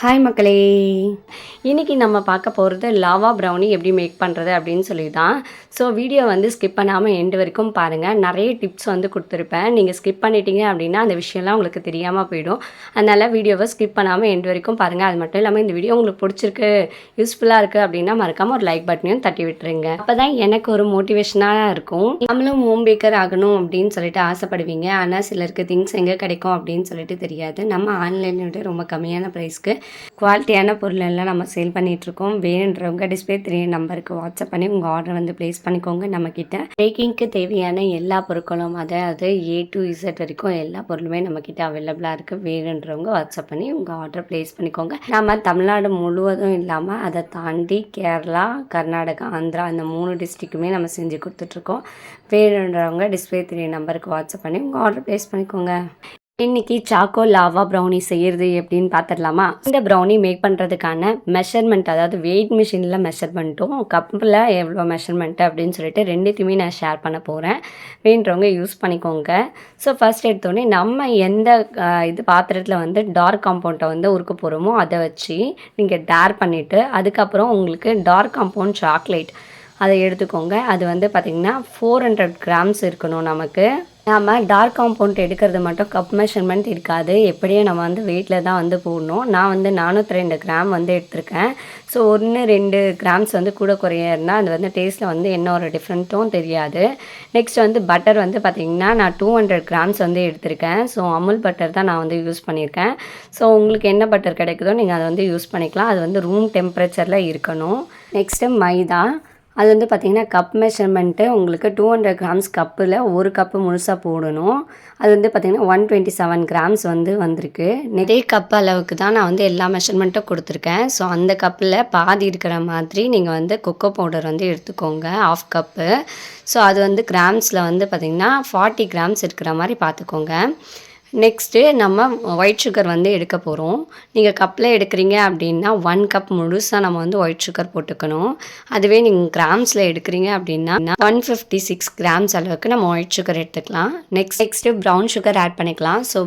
Hi மக்களே, இன்றைக்கி நம்ம பார்க்க போகிறது லாவா ப்ரௌனி எப்படி மேக் பண்ணுறது அப்படின்னு சொல்லி தான். ஸோ வீடியோ வந்து ஸ்கிப் பண்ணாமல் எண்டு வரைக்கும் பாருங்கள். நிறைய டிப்ஸ் வந்து கொடுத்துருப்பேன். நீங்கள் ஸ்கிப் பண்ணிட்டீங்க அப்படின்னா அந்த விஷயம்லாம் உங்களுக்கு தெரியாமல் போயிடும். அதனால் வீடியோவை ஸ்கிப் பண்ணாமல் எண்டு வரைக்கும் பாருங்கள். அது மட்டும் இல்லாமல் இந்த வீடியோ உங்களுக்கு பிடிச்சிருக்கு, யூஸ்ஃபுல்லாக இருக்குது அப்படின்னா மறக்காமல் ஒரு லைக் பட்டனையும் தட்டி விட்டுருங்க. அப்போ தான் எனக்கு ஒரு மோட்டிவேஷனாக இருக்கும். நம்மளும் ஹோம் பேக்கர் ஆகணும் அப்படின்னு சொல்லிட்டு ஆசைப்படுவீங்க. ஆனால் சிலருக்கு திங்ஸ் எங்கே கிடைக்கும் அப்படின்னு சொல்லிட்டு தெரியாது. நம்ம ஆன்லைனோட ரொம்ப கம்மியான ப்ரைஸ்க்கு குவாலிட்டியான பொருள் எல்லாம் நம்ம சேல் பண்ணிகிட்ருக்கோம். வேணுன்றவங்க டிஸ்பிளே 3 நம்பருக்கு வாட்ஸ்அப் பண்ணி உங்கள் ஆர்டர் வந்து ப்ளேஸ் பண்ணிக்கோங்க. நம்மக்கிட்ட பேக்கிங்க்கு தேவையான எல்லா பொருட்களும், அதாவது A to Z வரைக்கும் எல்லா பொருளுமே நம்மக்கிட்ட அவைலபிளாக இருக்குது. வேணுன்றவங்க வாட்ஸ்அப் பண்ணி உங்கள் ஆர்டர் ப்ளேஸ் பண்ணிக்கோங்க. நம்ம தமிழ்நாடு முழுவதும் இல்லாமல் அதை தாண்டி கேரளா, கர்நாடகா, ஆந்திரா இந்த 3 டிஸ்ட்ரிக்குமே நம்ம செஞ்சு கொடுத்துட்ருக்கோம். வேணுன்றவங்க டிஸ்பிளே 3 நம்பருக்கு வாட்ஸ்அப் பண்ணி உங்கள் ஆர்டர் ப்ளேஸ் பண்ணிக்கோங்க. இன்றைக்கி சாக்கோ லாவா ப்ரௌனி செய்கிறது எப்படின்னு பார்த்துடலாமா? இந்த ப்ரௌனி மேக் பண்ணுறதுக்கான மெஷர்மெண்ட், அதாவது வெயிட் மிஷினில் மெஷர்மெண்ட்டும் கப்பில் எவ்வளோ மெஷர்மெண்ட்டு அப்படின்னு சொல்லிட்டு ரெண்டுத்தையுமே நான் ஷேர் பண்ண போகிறேன். வேணுன்றவங்க யூஸ் பண்ணிக்கோங்க. ஸோ ஃபஸ்ட் எடுத்தோடனே நம்ம எந்த இது பாத்திரத்தில் வந்து டார்க் காம்பவுண்டை வந்து உருக்க போகிறோமோ அதை வச்சு நீங்கள் டேர் பண்ணிவிட்டு, அதுக்கப்புறம் உங்களுக்கு டார்க் காம்பவுண்ட் சாக்லேட் அதை எடுத்துக்கோங்க. அது வந்து பார்த்திங்கன்னா 400 கிராம்ஸ் இருக்கணும். நமக்கு நம்ம டார்க் காம்பவுண்ட் எடுக்கிறது மட்டும் கப் மெஷர்மெண்ட் இருக்காது. எப்படியே நம்ம வந்து வெயிட்டில் தான் வந்து போடணும். நான் வந்து 402 கிராம் வந்து எடுத்திருக்கேன். ஸோ 1-2 கிராம்ஸ் வந்து கூட குறைய இருந்தால் அது வந்து டேஸ்ட்டில் வந்து என்ன ஒரு டிஃப்ரெண்ட்டும் தெரியாது. நெக்ஸ்ட் வந்து பட்டர் வந்து பார்த்திங்கன்னா நான் 200 கிராம்ஸ் வந்து எடுத்திருக்கேன். ஸோ அமுல் பட்டர் தான் நான் வந்து யூஸ் பண்ணியிருக்கேன். ஸோ உங்களுக்கு என்ன பட்டர் கிடைக்குதோ நீங்கள் அதை வந்து யூஸ் பண்ணிக்கலாம். அது வந்து ரூம் டெம்பரேச்சரில் இருக்கணும். நெக்ஸ்ட்டு மைதா, அது வந்து பார்த்திங்கன்னா கப் மெஷர்மெண்ட்டு உங்களுக்கு 200 கிராம்ஸ் கப்பில் 1 கப்பு முழுசாக போடணும். அது வந்து பார்த்திங்கன்னா 127 கிராம்ஸ் வந்து வந்திருக்கு. நிறைய கப் அளவுக்கு தான் நான் வந்து எல்லா மெஷர்மெண்ட்டும் கொடுத்துருக்கேன். ஸோ அந்த கப்பில் பாதி இருக்கிற மாதிரி நீங்கள் வந்து கொக்கோ பவுடர் வந்து எடுத்துக்கோங்க, 1/2 கப்பு. ஸோ அது வந்து கிராம்ஸில் வந்து பார்த்திங்கன்னா 40 கிராம்ஸ் இருக்கிற மாதிரி பார்த்துக்கோங்க. நெக்ஸ்ட்டு நம்ம ஒயிட் சுகர் வந்து எடுக்க போகிறோம். நீங்கள் கப்பில் எடுக்கிறீங்க அப்படின்னா 1 கப் முழுசாக நம்ம வந்து ஒயிட் சுகர் போட்டுக்கணும். அதுவே நீங்கள் கிராம்ஸில் எடுக்கிறீங்க அப்படின்னா 156 கிராம்ஸ் அளவுக்கு நம்ம ஒயிட் சுகர் எடுத்துக்கலாம். நெக்ஸ்ட்டு ப்ரௌன் சுகர் ஆட் பண்ணிக்கலாம். ஸோ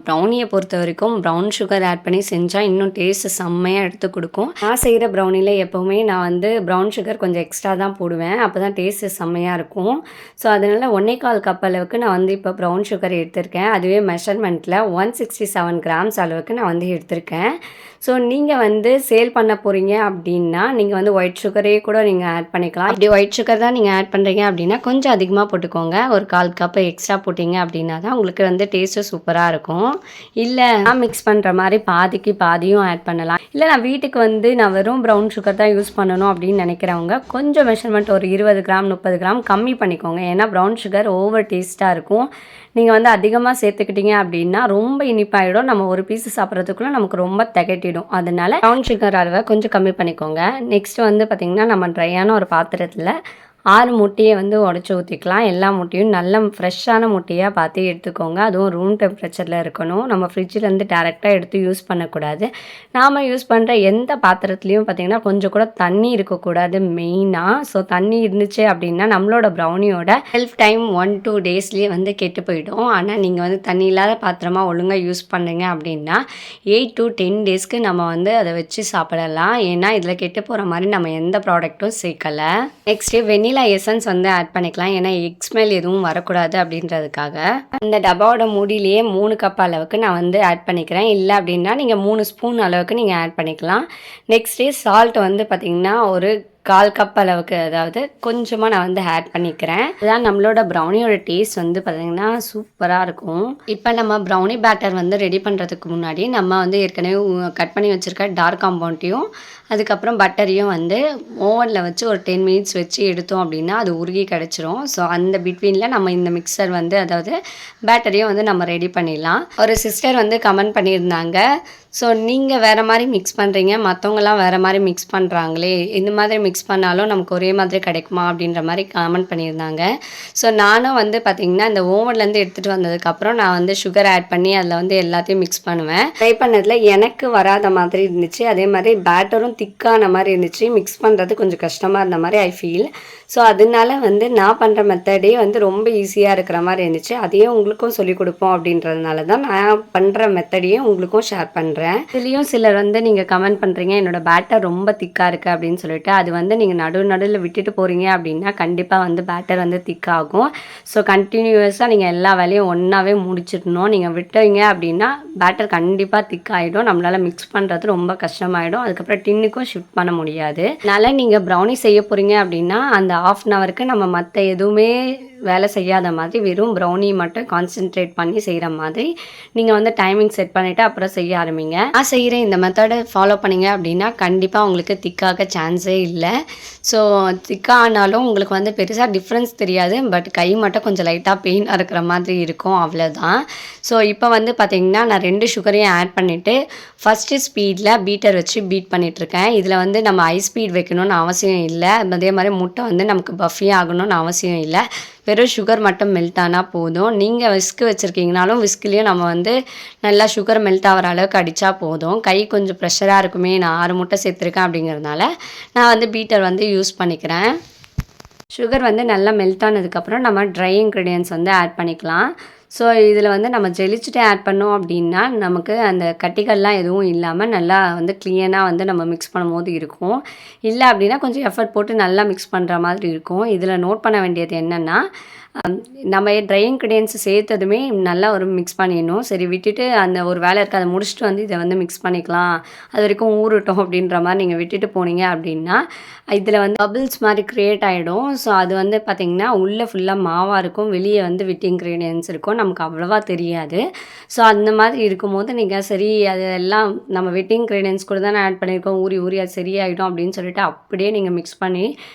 ப்ரௌனியை பொறுத்த வரைக்கும் ப்ரௌன் சுகர் ஆட் பண்ணி செஞ்சால் இன்னும் டேஸ்ட்டு செம்மையாக எடுத்து கொடுக்கும். நான் செய்கிற ப்ரௌனியில் எப்போவுமே நான் வந்து ப்ரௌன் சுகர் கொஞ்சம் எக்ஸ்ட்ரா தான் போடுவேன். அப்போ தான் டேஸ்ட்டு செம்மையாக இருக்கும். ஸோ அதனால் 1/4 கப் அளவுக்கு நான் வந்து இப்போ ப்ரௌன் சுகர் எடுத்திருக்கேன். அதுவே மெஷர்மெண்ட்டில் 167 கிராம்ஸ் அளவுக்கு நான் வந்து எடுத்திருக்கேன். ஸோ நீங்கள் வந்து சேல் பண்ண போகிறீங்க அப்படின்னா நீங்கள் வந்து ஒயிட் சுகரே கூட நீங்கள் ஆட் பண்ணிக்கலாம். அப்படி ஒயிட் சுகர் தான் நீங்கள் ஆட் பண்ணுறீங்க அப்படின்னா கொஞ்சம் அதிகமாக போட்டுக்கோங்க. ஒரு 1/4 கப் எக்ஸ்ட்ரா போட்டிங்க அப்படின்னா தான் உங்களுக்கு வந்து டேஸ்ட்டு சூப்பராக இருக்கும். இல்லை நான் மிக்ஸ் பண்ணுற மாதிரி பாதிக்கு பாதியும் ஆட் பண்ணலாம். இல்லை நான் வீட்டுக்கு வந்து நான் வெறும் ப்ரௌன் சுகர் தான் யூஸ் பண்ணணும் அப்படின்னு நினைக்கிறவங்க கொஞ்சம் மெஷர்மெண்ட் ஒரு 20 கிராம் 30 கிராம் கம்மி பண்ணிக்கோங்க. ஏன்னா ப்ரௌன் சுகர் ஓவர் டேஸ்ட்டாக இருக்கும். நீங்கள் வந்து அதிகமாக சேர்த்துக்கிட்டீங்க அப்படின்னா ரொம்ப இனிப்பாயிடும். நம்ம ஒரு பீஸ் சாப்பிட்றதுக்குள்ளே நமக்கு ரொம்ப திகட்டிடும். அதனால ப்ரௌன் சுகர் அளவை கொஞ்சம் கம்மி பண்ணிக்கோங்க. நெக்ஸ்ட் வந்து பார்த்திங்கன்னா நம்ம ட்ரையான ஒரு பாத்திரத்தில் 6 முட்டையை வந்து உடச்சி ஊற்றிக்கலாம். எல்லா முட்டையும் நல்ல ஃப்ரெஷ்ஷான முட்டையாக பார்த்து எடுத்துக்கோங்க. அதுவும் ரூம் டெம்பரேச்சரில் இருக்கணும். நம்ம ஃப்ரிட்ஜிலேருந்து டேரெக்டாக எடுத்து யூஸ் பண்ணக்கூடாது. நாம் யூஸ் பண்ணுற எந்த பாத்திரத்துலேயும் பார்த்திங்கன்னா கொஞ்சம் கூட தண்ணி இருக்கக்கூடாது மெயினாக. ஸோ தண்ணி இருந்துச்சு அப்படின்னா நம்மளோட ப்ரௌனியோட செல்ஃப் டைம் 1-2 டேஸ்லேயே வந்து கெட்டு போயிடும். ஆனால் நீங்கள் வந்து தண்ணி இல்லாத பாத்திரமாக ஒழுங்காக யூஸ் பண்ணுறீங்க அப்படின்னா 8 to 10 டேஸ்க்கு நம்ம வந்து அதை வச்சு சாப்பிடலாம். ஏன்னா இதில் கெட்டு போகிற மாதிரி நம்ம எந்த ப்ராடக்ட்டும் சேர்க்கலை. நெக்ஸ்ட்டு வெண்ணிலா எசன்ஸ் வந்து ஆட் பண்ணிக்கலாம். ஏன்னா எக் ஸ்மெல் எதுவும் வரக்கூடாது அப்படின்றதுக்காக இந்த டப்பாவோட மூடியிலேயே 3 கப் அளவுக்கு நான் வந்து ஆட் பண்ணிக்கிறேன். இல்லை அப்படின்னா நீங்கள் 3 ஸ்பூன் அளவுக்கு நீங்கள் ஆட் பண்ணிக்கலாம். நெக்ஸ்ட்டு சால்ட் வந்து பார்த்திங்கன்னா ஒரு 1/4 கப் அளவுக்கு, அதாவது கொஞ்சமாக நான் வந்து ஆட் பண்ணிக்கிறேன். இதுதான் நம்மளோட ப்ரௌனியோட டேஸ்ட் வந்து பார்த்திங்கன்னா சூப்பராக இருக்கும். இப்போ நம்ம ப்ரௌனி பேட்டர் வந்து ரெடி பண்ணுறதுக்கு முன்னாடி நம்ம வந்து ஏற்கனவே கட் பண்ணி வச்சுருக்க டார்க் காம்பவுண்டையும் அதுக்கப்புறம் பட்டரையும் வந்து ஓவனில் வச்சு ஒரு 10 மினிட்ஸ் வச்சு எடுத்தோம் அப்படின்னா அது உருகி கிடச்சிரும். ஸோ அந்த பிட்வீனில் நம்ம இந்த மிக்சர் வந்து அதாவது பேட்டரையும் வந்து நம்ம ரெடி பண்ணிடலாம். ஒரு சிஸ்டர் வந்து கமெண்ட் பண்ணியிருந்தாங்க, ஸோ நீங்கள் வேறு மாதிரி மிக்ஸ் பண்ணுறீங்க, மற்றவங்களாம் வேறு மாதிரி மிக்ஸ் பண்ணுறாங்களே, இந்த மாதிரி மிக்ஸ் பண்ணாலும் நமக்கு ஒரே மாதிரி கிடைக்குமா அப்படின்ற மாதிரி கமெண்ட் பண்ணியிருந்தாங்க. ஸோ நானும் வந்து பார்த்திங்கன்னா இந்த ஓவன்லேருந்து எடுத்துகிட்டு வந்ததுக்கப்புறம் நான் வந்து சுகர் ஆட் பண்ணி அதில் வந்து எல்லாத்தையும் மிக்ஸ் பண்ணுவேன். ட்ரை பண்ணதில் எனக்கு வராத மாதிரி இருந்துச்சு. அதே மாதிரி பேட்டரும் திக்கான மாதிரி இருந்துச்சு. மிக்ஸ் பண்ணுறது கொஞ்சம் கஷ்டமாக இருந்த மாதிரி ஐ ஃபீல். ஸோ அதனால வந்து நான் பண்ணுற மெத்தடே வந்து ரொம்ப ஈஸியாக இருக்கிற மாதிரி இருந்துச்சு. அதையே உங்களுக்கும் சொல்லிக் கொடுப்போம் அப்படின்றதுனால தான் நான் பண்ணுற மெத்தடையே உங்களுக்கும் ஷேர் பண்ணுறேன். பண்ணுறேன். இதுலேயும் சிலர் வந்து நீங்கள் கமெண்ட் பண்ணுறீங்க என்னோடய பேட்டர் ரொம்ப திக்காக இருக்குது அப்படின்னு சொல்லிட்டு. அது வந்து நீங்கள் நடுவில் விட்டுட்டு போகிறீங்க அப்படின்னா கண்டிப்பாக வந்து பேட்டர் வந்து திக்காகும். ஸோ கண்டினியூஸாக நீங்கள் எல்லா வேலையும் ஒன்றாவே முடிச்சிடணும். நீங்கள் விட்டீங்க அப்படின்னா பேட்டர் கண்டிப்பாக திக்காகிடும். நம்மளால் மிக்ஸ் பண்ணுறது ரொம்ப கஷ்டமாயிடும். அதுக்கப்புறம் டின்னுக்கும் ஷிஃப்ட் பண்ண முடியாது. அதனால் நீங்கள் ப்ரௌனி செய்ய போகிறீங்க அப்படின்னா அந்த 1/2 ஹவருக்கு நம்ம மற்ற எதுவுமே வேலை செய்யாத மாதிரி வெறும் ப்ரௌனி மட்டும் கான்சென்ட்ரேட் பண்ணி செய்கிற மாதிரி நீங்கள் வந்து டைமிங் செட் பண்ணிவிட்டு அப்புறம் செய்ய ஆரம்பிங்க. நான் செய்கிற இந்த மெத்தடை ஃபாலோ பண்ணிங்க அப்படின்னா கண்டிப்பாக உங்களுக்கு திக்காக சான்ஸே இல்லை. ஸோ திக்கானாலும் உங்களுக்கு வந்து பெருசாக டிஃப்ரென்ஸ் தெரியாது. பட் கை மட்டும் கொஞ்சம் லைட்டாக பெயினாக இருக்கிற மாதிரி இருக்கும், அவ்வளோதான். ஸோ இப்போ வந்து பார்த்திங்கன்னா நான் 2 சுகரையும் ஆட் பண்ணிவிட்டு ஃபஸ்ட்டு ஸ்பீடில் பீட்டர் வச்சு பீட் பண்ணிகிட்ருக்கேன். இதில் வந்து நம்ம ஹை ஸ்பீட் வைக்கணும்னு அவசியம் இல்லை. அதே மாதிரி முட்டை வந்து நமக்கு பஃபியாக ஆகணும்னு அவசியம் இல்லை. வெறும் சுகர் மட்டும் மெல்ட் ஆனால் போதும். நீங்கள் விஸ்க் வச்சுருக்கீங்கனாலும் விஸ்க்லேயும் நம்ம வந்து நல்லா சுகர் மெல்ட் ஆகிற அளவுக்கு அடித்தா போதும். கை கொஞ்சம் ப்ரெஷராக இருக்குமே, நான் 6 முட்டை சேர்த்துருக்கேன் அப்படிங்கிறதுனால நான் வந்து பீட்டர் வந்து யூஸ் பண்ணிக்கிறேன். சுகர் வந்து நல்லா மெல்ட் ஆனதுக்கப்புறம் நம்ம ட்ரை இன்க்ரீடியன்ட்ஸ் வந்து ஆட் பண்ணிக்கலாம். ஸோ இதில் வந்து நம்ம ஜெலிச்சுட்டு ஆட் பண்ணோம் அப்படின்னா நமக்கு அந்த கட்டிகள்லாம் எதுவும் இல்லாமல் நல்லா வந்து க்ளீனாக வந்து நம்ம மிக்ஸ் பண்ணும்போது இருக்கும். இல்லை அப்படின்னா கொஞ்சம் எஃபர்ட் போட்டு நல்லா மிக்ஸ் பண்ணுற மாதிரி இருக்கும். இதில் நோட் பண்ண வேண்டியது என்னென்னா நம்ம ட்ரை இன்க்ரீடியன்ட்ஸ் சேர்த்ததுமே நல்லா ஒரு மிக்ஸ் பண்ணிடணும். சரி விட்டுட்டு அந்த ஒரு வேலை இருக்குது அதை முடிச்சுட்டு வந்து இதை வந்து மிக்ஸ் பண்ணிக்கலாம், அது வரைக்கும் ஊறட்டும் அப்படின்ற மாதிரி நீங்கள் விட்டுட்டு போனீங்க அப்படின்னா இதில் வந்து பபிள்ஸ் மாதிரி க்ரியேட் ஆகிடும். ஸோ அது வந்து பார்த்திங்கன்னா உள்ளே ஃபுல்லாக மாவாக இருக்கும், வெளியே வந்து விட் இன்க்ரீடியன்ட்ஸ் இருக்கும், நமக்கு அவ்வளோவா தெரியாது. ஸோ அந்த மாதிரி இருக்கும்போது நீங்கள் சரி அது எல்லாம் நம்ம விட் இன்க்ரீடியன்ட்ஸ் கூட தானே ஆட் பண்ணியிருக்கோம், ஊறி ஊறி அது சரியாயிடும் அப்படின்னு சொல்லிட்டு அப்படியே நீங்கள் மிக்ஸ் பண்ணி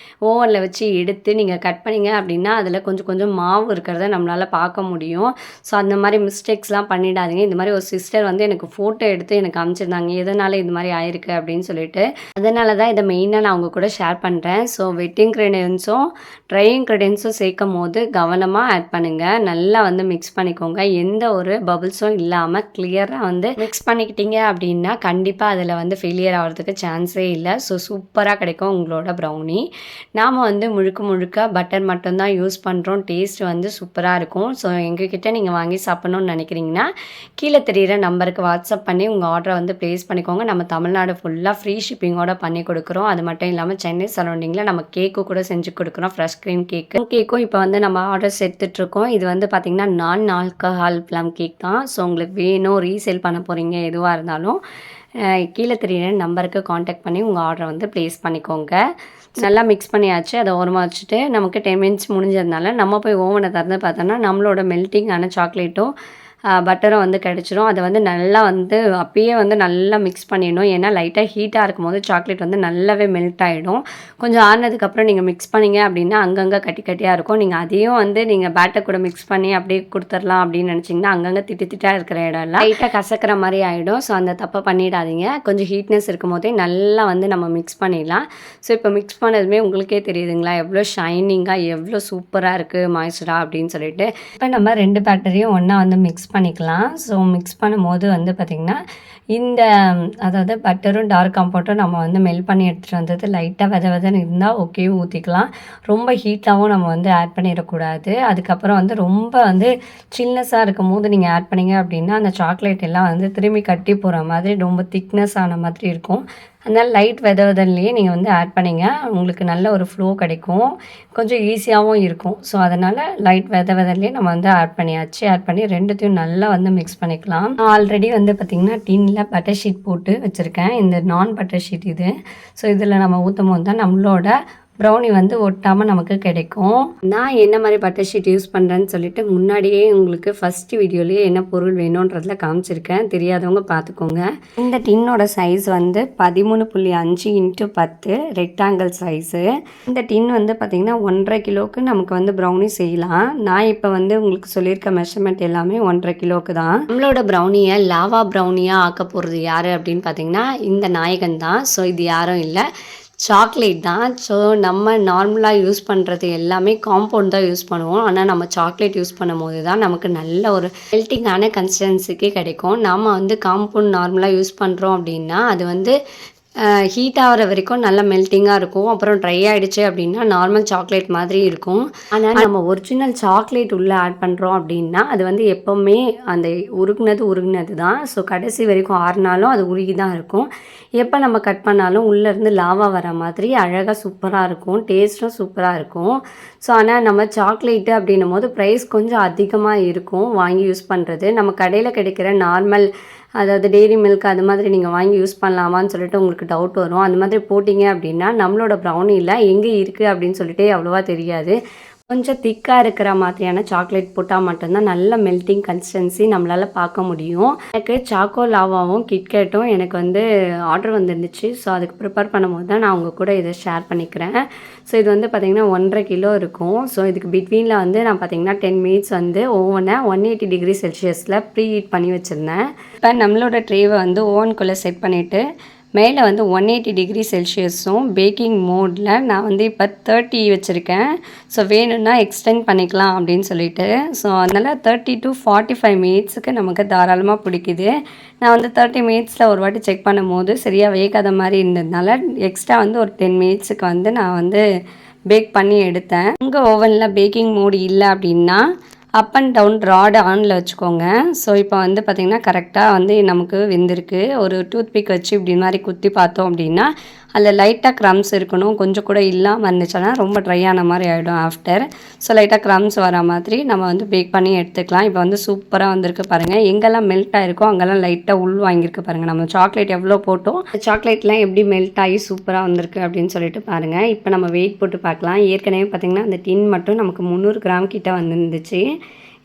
ஓவனில் வச்சு எடுத்து நீங்கள் கட் பண்ணிங்க அப்படின்னா அதில் கொஞ்சம் கொஞ்சம் மாவு இருக்கிறத நம்மளால் பார்க்க முடியும். ஸோ அந்த மாதிரி மிஸ்டேக்ஸ்லாம் பண்ணிடாதீங்க. இந்த மாதிரி ஒரு சிஸ்டர் வந்து எனக்கு ஃபோட்டோ எடுத்து எனக்கு அனுப்பிச்சிருந்தாங்க, எதனால் இது மாதிரி ஆயிருக்கு அப்படின்னு சொல்லிட்டு. அதனால தான் இதை மெயினாக நான் அவங்க கூட ஷேர் பண்ணுறேன். ஸோ வெட் இன்க்ரீடியன்ஸும் ட்ரை இன்க்ரீடியன்ஸும் சேர்க்கும் போது கவனமாக ஆட் பண்ணுங்கள். நல்லா வந்து மிக்ஸ் பண்ணிக்கோங்க. எந்த ஒரு பபிள்ஸும் இல்லாமல் கிளியராக வந்து மிக்ஸ் பண்ணிக்கிட்டீங்க அப்படின்னா கண்டிப்பாக அதில் வந்து ஃபெயிலியர் ஆகிறதுக்கு சான்ஸே இல்லை. ஸோ சூப்பராக கிடைக்கும் உங்களோட ப்ரௌனி. நாம் வந்து முழுக்க பட்டர் மட்டும்தான் யூஸ் பண்ணுறோம். டேஸ்ட் வந்து சூப்பராக இருக்கும். ஸோ எங்ககிட்ட நீங்கள் வாங்கி சாப்பிட்ணுன்னு நினைக்கிறீங்கன்னா கீழே தெரிகிற நம்பருக்கு வாட்ஸ்அப் பண்ணி உங்கள் ஆர்டரை வந்து ப்ளேஸ் பண்ணிக்கோங்க. நம்ம தமிழ்நாடு ஃபுல்லாக ஃப்ரீ ஷிப்பிங்கோட பண்ணி கொடுக்குறோம். அது மட்டும் இல்லாமல் சென்னை சரௌண்டிங்கில் நம்ம கேக்கு கூட செஞ்சு கொடுக்குறோம். ஃப்ரெஷ் க்ரீம் கேக்கும் இப்போ வந்து நம்ம ஆர்டர்ஸ் எடுத்துகிட்ருக்கோம். இது வந்து பார்த்திங்கன்னா நான் ஆல்கஹால் ப்ளம் கேக் தான். ஸோ உங்களுக்கு வேணும், ரீசேல் பண்ண போகிறீங்க, எதுவாக இருந்தாலும் கீழே தெரிகிற நம்பருக்கு காண்டாக்ட் பண்ணி உங்கள் ஆர்டரை வந்து ப்ளேஸ் பண்ணிக்கோங்க. நல்லா மிக்ஸ் பண்ணியாச்சு. அதை ஓரமாக வச்சுட்டு நமக்கு 10 மினிட்ஸ் முடிஞ்சதுனால நம்ம போய் ஓவனை திறந்து பார்த்தோன்னா நம்மளோட மெல்ட்டிங் ஆன சாக்லேட்டும் பட்டரும் வந்து கிடச்சிரும். அதை வந்து நல்லா வந்து அப்பயே வந்து நல்லா மிக்ஸ் பண்ணிடணும். ஏன்னா லைட்டாக ஹீட்டாக இருக்கும்போது சாக்லேட் வந்து நல்லாவே மெல்ட் ஆகிடும். கொஞ்சம் ஆறினதுக்கப்புறம் நீங்கள் மிக்ஸ் பண்ணிங்க அப்படின்னா அங்கங்கே கட்டியாக இருக்கும். நீங்கள் அதையும் வந்து நீங்கள் பேட்டர் கூட மிக்ஸ் பண்ணி அப்படியே கொடுத்துடலாம் அப்படின்னு நினச்சிங்கன்னா அங்கங்கே திட்டாக இருக்கிற இடம்லாம் லைட்டாக கசக்கிற மாதிரி ஆகிடும். ஸோ அந்த தப்பை பண்ணிடாதீங்க. கொஞ்சம் ஹீட்னஸ் இருக்கும் போதே நல்லா வந்து நம்ம மிக்ஸ் பண்ணிடலாம். ஸோ இப்போ மிக்ஸ் பண்ணதுமே உங்களுக்கே தெரியுதுங்களா எவ்வளோ ஷைனிங்காக எவ்வளோ சூப்பராக இருக்குது மாய்ஸ்சராக அப்படின்னு சொல்லிட்டு. இப்போ நம்ம 2 பேட்டரையும் ஒன்றா வந்து மிக்ஸ் பண்ணிக்கலாம். ஸோ மிக்ஸ் பண்ணும்போது வந்து பார்த்திங்கன்னா இந்த அதாவது பட்டரும் டார்க் காம்பவுண்டும் நம்ம வந்து மெல்ட் பண்ணி எடுத்துகிட்டு வந்தது லைட்டாக வெதன்னு இருந்தால் ஓகே ஊற்றிக்கலாம். ரொம்ப ஹீட்டாகவும் நம்ம வந்து ஆட் பண்ணிடக்கூடாது. அதுக்கப்புறம் வந்து ரொம்ப வந்து சில்னஸாக இருக்கும் போது நீங்கள் ஆட் பண்ணிங்க அப்படின்னா அந்த சாக்லேட் எல்லாம் வந்து திரும்பி கட்டி போகிற மாதிரி ரொம்ப திக்னஸ் ஆன மாதிரி இருக்கும். அதனால் லைட் வெதன்லேயே நீங்கள் வந்து ஆட் பண்ணிங்க, உங்களுக்கு நல்ல ஒரு ஃப்ளோ கிடைக்கும், கொஞ்சம் ஈஸியாகவும் இருக்கும். ஸோ அதனால் லைட் வெதன்லேயே நம்ம வந்து ஆட் பண்ணியாச்சு. ஆட் பண்ணி ரெண்டுத்தையும் நல்லா வந்து மிக்ஸ் பண்ணிக்கலாம். நான் ஆல்ரெடி வந்து பார்த்திங்கன்னா டின்னில் பட்டர் ஷீட் போட்டு வச்சுருக்கேன். இந்த நான் பட்டர் ஷீட் இது. ஸோ இதில் நம்ம ஊற்றும் போது தான் நம்மளோட ப்ரௌனி வந்து ஒட்டாமல் நமக்கு கிடைக்கும். நான் என்ன மாதிரி பட்டர் ஷீட் யூஸ் பண்ணுறேன்னு சொல்லிட்டு முன்னாடியே உங்களுக்கு ஃபஸ்ட்டு வீடியோலேயே என்ன பொருள் வேணுன்றதில் காமிச்சிருக்கேன். தெரியாதவங்க பார்த்துக்கோங்க. இந்த டின்னோட சைஸ் வந்து 13.5 x 10 ரெக்டாங்கிள் சைஸு. இந்த டின் வந்து பார்த்திங்கன்னா 1.5 கிலோவுக்கு நமக்கு வந்து ப்ரௌனி செய்யலாம். நான் இப்போ வந்து உங்களுக்கு சொல்லியிருக்க மெஷர்மெண்ட் எல்லாமே 1.5 கிலோவுக்கு தான். நம்மளோட ப்ரௌனியை லாவா ப்ரௌனியாக ஆக்க போகிறது யார் அப்படின்னு பார்த்தீங்கன்னா இந்த நாயகன் தான். ஸோ இது யாரும் இல்லை, சாக்லேட் தான். ஸோ நம்ம நார்மலாக யூஸ் பண்ணுறது எல்லாமே காம்பவுண்ட் தான் யூஸ் பண்ணுவோம். ஆனால் நம்ம சாக்லேட் யூஸ் பண்ணும் போது தான் நமக்கு நல்ல ஒரு மெல்ட்டிங்கான கன்சிஸ்டன்சிக்கு கிடைக்கும். நாம் வந்து காம்பவுண்ட் நார்மலாக யூஸ் பண்ணுறோம் அப்படின்னா அது வந்து ஹீட் ஆகிற வரைக்கும் நல்லா மெல்ட்டிங்காக இருக்கும். அப்புறம் ட்ரை ஆகிடுச்சு அப்படின்னா நார்மல் சாக்லேட் மாதிரி இருக்கும். ஆனால் நம்ம ஒரிஜினல் சாக்லேட் உள்ளே ஆட் பண்ணுறோம் அப்படின்னா அது வந்து எப்போவுமே அந்த உருகுனது தான். ஸோ கடைசி வரைக்கும் ஆறுனாலும் அது உருகி தான் இருக்கும். எப்போ நம்ம கட் பண்ணாலும் உள்ளேருந்து லாவா வர மாதிரி அழகாக சூப்பராக இருக்கும். டேஸ்ட்டும் சூப்பராக இருக்கும். ஸோ ஆனால் நம்ம சாக்லேட்டு அப்படின்னும் போது ப்ரைஸ் கொஞ்சம் அதிகமாக இருக்கும் வாங்கி யூஸ் பண்ணுறது. நம்ம கடையில் கிடைக்கிற நார்மல் அதாவது டெய்ரி மில்க் அது மாதிரி நீங்கள் வாங்கி யூஸ் பண்ணலாமான்னு சொல்லிட்டு உங்களுக்கு டவுட் வரும். அந்த மாதிரி போட்டிங்க அப்படின்னா நம்மளோட ப்ரௌனியில் எங்கே இருக்குது அப்படின்னு சொல்லிட்டு அவ்வளோவா தெரியாது. கொஞ்சம் திக்காக இருக்கிற மாதிரியான சாக்லேட் போட்டால் மட்டும்தான் நல்ல மெல்ட்டிங் கன்சிஸ்டன்சி நம்மளால் பார்க்க முடியும். எனக்கு சாக்கோ லாவாவும் கிட்கேட்டும் எனக்கு வந்து ஆர்டர் வந்துருந்துச்சு. ஸோ அதுக்கு ப்ரிப்பேர் பண்ணும்போது தான் நான் உங்கள் கூட இதை ஷேர் பண்ணிக்கிறேன். ஸோ இது வந்து பார்த்திங்கன்னா 1.5 கிலோ இருக்கும். ஸோ இதுக்கு பிட்வீனில் வந்து நான் பார்த்திங்கன்னா 10 மினிட்ஸ் வந்து ஓவனை 180 டிகிரி செல்சியஸில் ப்ரீ ஹீட் பண்ணி வச்சுருந்தேன். இப்போ நம்மளோட ட்ரேவை வந்து ஓவனுக்குள்ளே செட் பண்ணிவிட்டு மேலே வந்து 180 டிகிரி செல்சியஸும் பேக்கிங் மோடில் நான் வந்து இப்போ 30 வச்சுருக்கேன். ஸோ வேணும்னா எக்ஸ்டெண்ட் பண்ணிக்கலாம் அப்படின்னு சொல்லிட்டு. ஸோ அதனால் 30 to 45 மினிட்ஸுக்கு நமக்கு தாராளமாக பிடிக்குது. நான் வந்து 30 மினிட்ஸில் ஒரு வாட்டி செக் பண்ணும்போது சரியாக வேகாத மாதிரி இருந்ததுனால எக்ஸ்ட்ரா வந்து ஒரு 10 மினிட்ஸுக்கு வந்து நான் வந்து பேக் பண்ணி எடுத்தேன். உங்கள் ஓவனில் பேக்கிங் மோடு இல்லை அப்படின்னா அப் அண்ட் டவுன் ராடு ஆனில் வச்சுக்கோங்க. ஸோ இப்போ வந்து பார்த்திங்கன்னா கரெக்டாக வந்து நமக்கு வெந்திருக்கு. ஒரு டூத் பிக் வச்சு இப்படி மாதிரி குத்தி பார்த்தோம் அப்படின்னா அதில் லைட்டாக க்ரம்ஸ் இருக்கணும். கொஞ்சம் கூட இல்லாமல் இருந்துச்சுன்னா ரொம்ப ட்ரை ஆன மாதிரி ஆகிடும் ஆஃப்டர். ஸோ லைட்டாக க்ரம்ஸ் வர மாதிரி நம்ம வந்து பேக் பண்ணி எடுத்துக்கலாம். இப்போ வந்து சூப்பராக வந்திருக்கு பாருங்கள். எங்கெல்லாம் மெல்ட் ஆகிருக்கோ அங்கெல்லாம் லைட்டாக உள் வாங்கியிருக்கு பாருங்கள். நம்ம சாக்லேட் எவ்வளோ போட்டோம் சாக்லேட்லாம் எப்படி மெல்ட் ஆகி சூப்பராக வந்திருக்கு அப்படின்னு சொல்லிட்டு பாருங்கள். இப்போ நம்ம வெயிட் போட்டு பார்க்கலாம். ஏற்கனவே பார்த்திங்கன்னா அந்த டின் மட்டும் நமக்கு 300 கிராம் கிட்ட வந்துருந்துச்சு.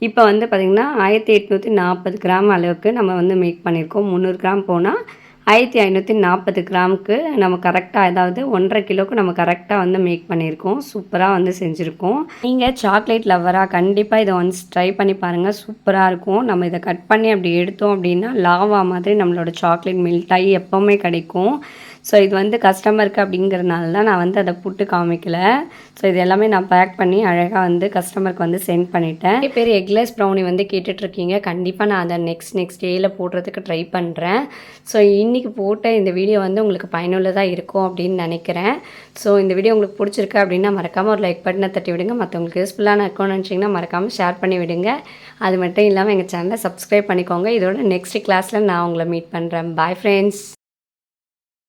இப்போ வந்து பார்த்திங்கன்னா 1840 கிராம் அளவுக்கு நம்ம வந்து மேக் பண்ணியிருக்கோம். 300 கிராம் போனால் 1540 கிராமுக்கு நம்ம கரெக்டாக, அதாவது 1.5 கிலோவுக்கு நம்ம கரெக்டாக வந்து மேக் பண்ணியிருக்கோம். சூப்பராக வந்து செஞ்சுருக்கோம். நீங்கள் சாக்லேட் லவ்வராக கண்டிப்பாக இதை ஒன்ஸ் ட்ரை பண்ணி பாருங்கள். சூப்பராக இருக்கும். நம்ம இதை கட் பண்ணி அப்படி எடுத்தோம் அப்படின்னா லாவா மாதிரி நம்மளோட சாக்லேட் மெல்ட் ஆகி எப்போவுமே கிடைக்கும். ஸோ இது வந்து கஸ்டமருக்கு அப்படிங்கிறதுனால தான் நான் வந்து அதை புட்டு காமிக்கல. ஸோ இது எல்லாமே நான் பேக் பண்ணி அழகாக வந்து கஸ்டமருக்கு வந்து சென்ட் பண்ணிட்டேன். நிறைய பேர் எக்லெஸ் ப்ரௌனி வந்து கேட்டுட்ருக்கீங்க. கண்டிப்பாக நான் அதை நெக்ஸ்ட் டேயில் போடுறதுக்கு ட்ரை பண்ணுறேன். ஸோ இன்றைக்கி போட்ட இந்த வீடியோ வந்து உங்களுக்கு பயனுள்ளதாக இருக்கும் அப்படின்னு நினைக்கிறேன். ஸோ இந்த வீடியோ உங்களுக்கு பிடிச்சிருக்கு அப்படின்னா மறக்காமல் ஒரு லைக் பட்டனை தட்டி விடுங்க. மற்றவங்களுக்கு யூஸ்ஃபுல்லான இருக்கும்னு நினச்சிங்கன்னா மறக்காமல் ஷேர் பண்ணி விடுங்க. அது மட்டும் இல்லாமல் எங்கள் சேனலை சப்ஸ்கிரைப் பண்ணிக்கோங்க. இதோட நெக்ஸ்ட் கிளாஸில் நான் உங்களை மீட் பண்ணுறேன். Bye friends.